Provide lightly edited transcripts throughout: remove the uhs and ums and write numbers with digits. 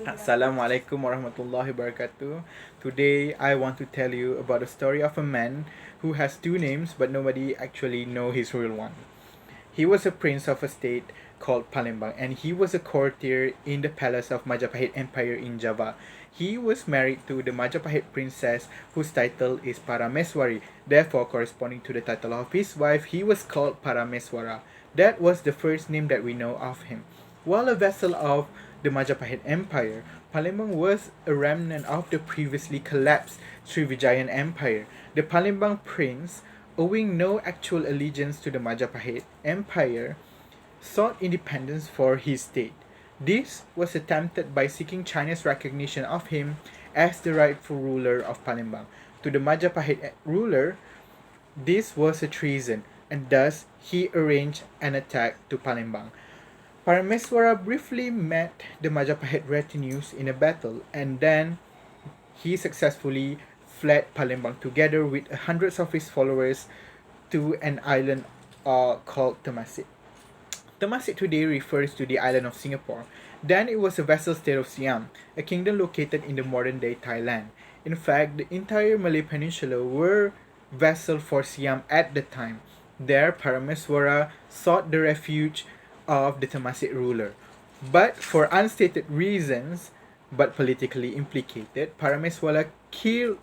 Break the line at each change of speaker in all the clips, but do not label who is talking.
Assalamualaikum warahmatullahi wabarakatuh. Today I want to tell you about a story of a man who has two names but nobody actually know his real one. He was a prince of a state called Palembang and he was a courtier in the palace of Majapahit Empire in Java. He was married to the Majapahit princess whose title is Parameswari. Therefore, corresponding to the title of his wife, he was called Parameswara. That was the first name that we know of him. While a vassal of the Majapahit Empire, Palembang was a remnant of the previously collapsed Srivijayan Empire. The Palembang prince, owing no actual allegiance to the Majapahit Empire, sought independence for his state. This was attempted by seeking China's recognition of him as the rightful ruler of Palembang. To the Majapahit ruler, this was a treason, and thus he arranged an attack to Palembang. Parameswara briefly met the Majapahit retinues in a battle, and then he successfully fled Palembang together with hundreds of his followers to an island called Temasek. Temasek today refers to the island of Singapore. Then it was a vassal state of Siam, a kingdom located in the modern-day Thailand. In fact, the entire Malay Peninsula were vassal for Siam at the time. There, Parameswara sought the refuge of the Temasek ruler. But for unstated reasons, but politically implicated, Parameswara killed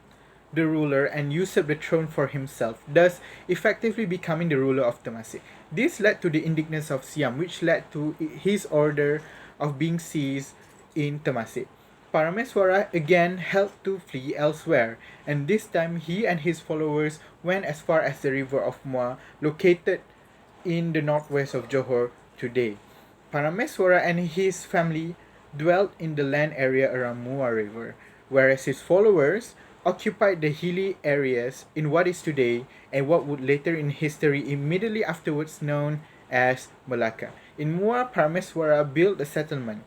the ruler and usurped the throne for himself, thus effectively becoming the ruler of Temasek. This led to the indignance of Siam, which led to his order of being seized in Temasek. Parameswara again helped to flee elsewhere, and this time he and his followers went as far as the river of Muar, located in the northwest of Johor today. Parameswara and his family dwelt in the land area around Muar River, whereas his followers occupied the hilly areas in what is today and what would later in history immediately afterwards known as Malacca. In Muar, Parameswara built a settlement.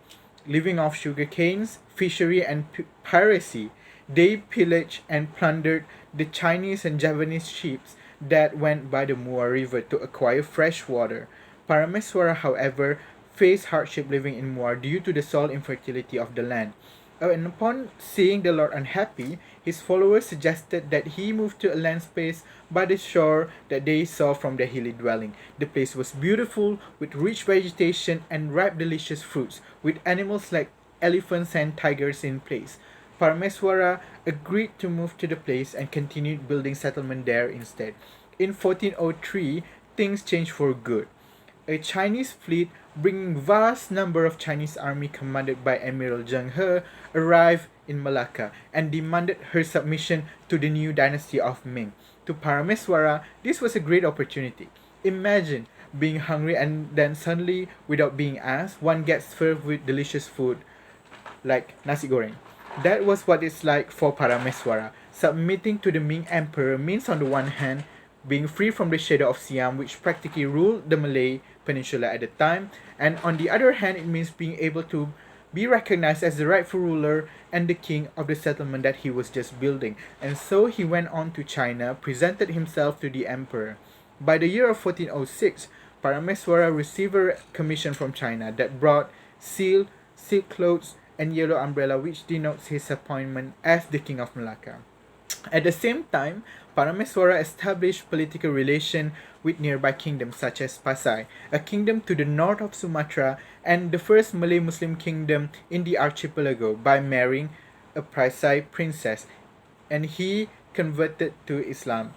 Living off sugar canes, fishery, and piracy, they pillaged and plundered the Chinese and Javanese ships that went by the Muar River to acquire fresh water. Parameswara, however, faced hardship living in Muar due to the soil infertility of the land. And upon seeing the Lord unhappy, his followers suggested that he move to a land space by the shore that they saw from their hilly dwelling. The place was beautiful, with rich vegetation and ripe delicious fruits, with animals like elephants and tigers in place. Parameswara agreed to move to the place and continued building settlement there instead. In 1403, things changed for good. A Chinese fleet bringing vast number of Chinese army commanded by Admiral Zheng He arrived in Malacca and demanded her submission to the new dynasty of Ming. To Parameswara, this was a great opportunity. Imagine being hungry and then suddenly, without being asked, one gets served with delicious food like nasi goreng. That was what it's like for Parameswara. Submitting to the Ming Emperor means on the one hand being free from the shadow of Siam, which practically ruled the Malay Peninsula at the time, and on the other hand, it means being able to be recognized as the rightful ruler and the king of the settlement that he was just building. And so he went on to China, presented himself to the emperor. By the year of 1406, Parameswara received a commission from China that brought seal, silk clothes, and yellow umbrella, which denotes his appointment as the king of Malacca. At the same time, Parameswara established political relations with nearby kingdoms such as Pasai, a kingdom to the north of Sumatra and the first Malay Muslim kingdom in the archipelago, by marrying a Pasai princess, and he converted to Islam.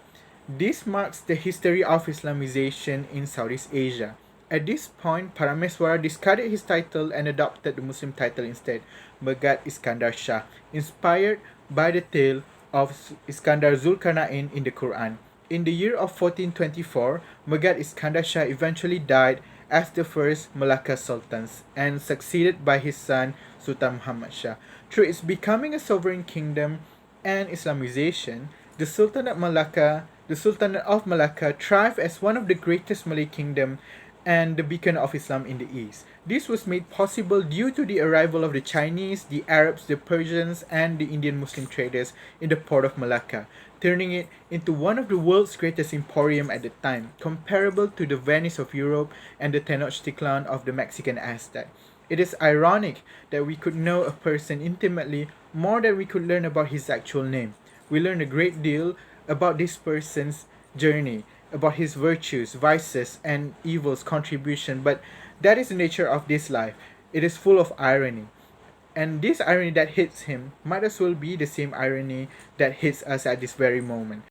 This marks the history of Islamization in Southeast Asia. At this point, Parameswara discarded his title and adopted the Muslim title instead, Megat Iskandar Shah, inspired by the tale of Iskandar Zulkarnain in the Quran. In the year of 1424, Megat Iskandar Shah eventually died as the first Malacca Sultan and succeeded by his son Sultan Muhammad Shah. Through its becoming a sovereign kingdom and Islamization, the Sultanate of Malacca thrived as one of the greatest Malay kingdom and the beacon of Islam in the East. This was made possible due to the arrival of the Chinese, the Arabs, the Persians, and the Indian Muslim traders in the port of Malacca, turning it into one of the world's greatest emporium at the time, comparable to the Venice of Europe and the Tenochtitlan of the Mexican Aztec. It is ironic that we could know a person intimately more than we could learn about his actual name. We learn a great deal about this person's journey, about his virtues, vices, and evils contribution, but that is the nature of this life. It is full of irony. And this irony that hits him might as well be the same irony that hits us at this very moment.